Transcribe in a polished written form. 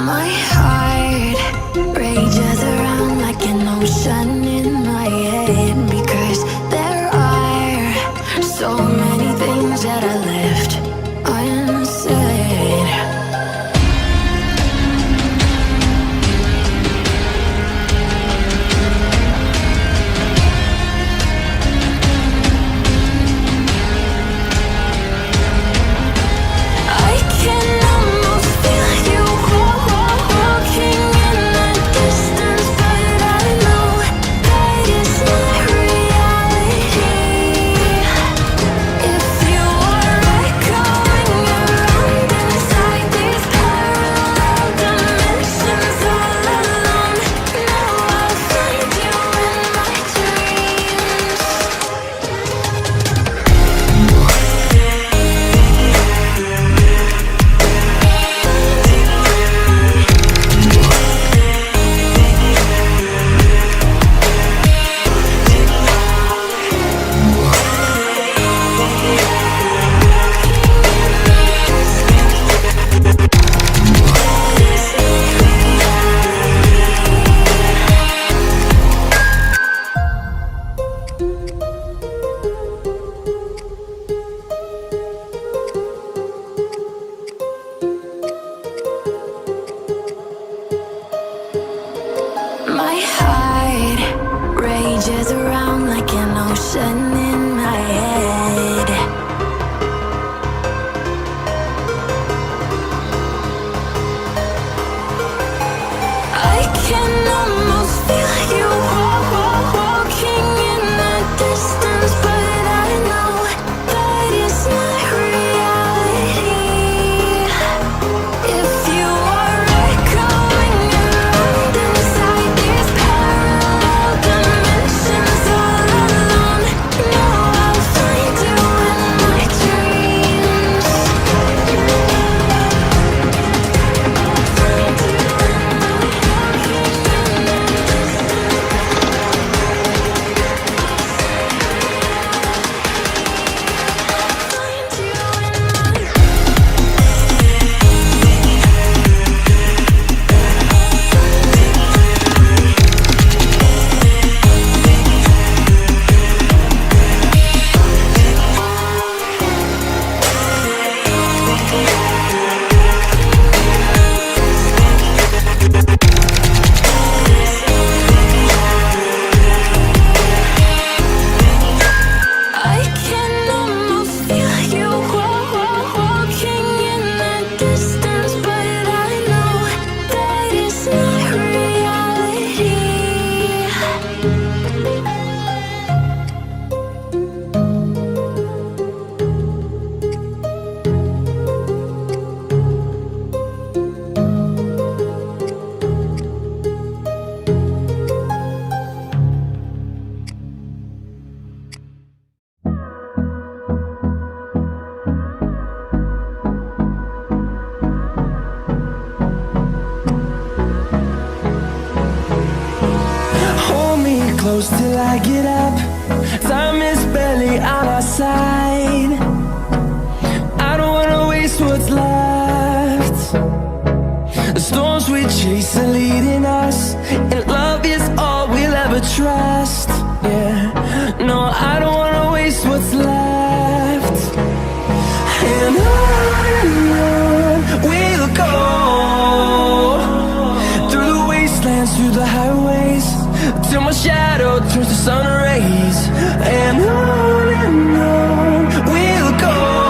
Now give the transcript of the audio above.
My heart rages around like an ocean in my head, because there are so many things that I left unsaid. I can almost feel you walking in the distance, but I know that it's not reality. If you are echoing around inside these parallel dimensions all alone, now I'll find you in my dreams. My heart rages around like an ocean in my head. I can almost feel you walking in the distance, but I know that it's not reality. If you are echoing around inside these parallel dimensions all alone, now I'll find you in my dreams. I can almost feel you walking in the distance, but I know that it's not reality. Hold me close till I get up. Time is barely on our side. I don't wanna waste what's left. The storms we chase are leading us, and love is all we'll ever trust. Yeah, no, I don't wanna waste what's left. And on we'll go, through the wastelands, through the highways, till my shadow turns to sun rays. And on we'll go.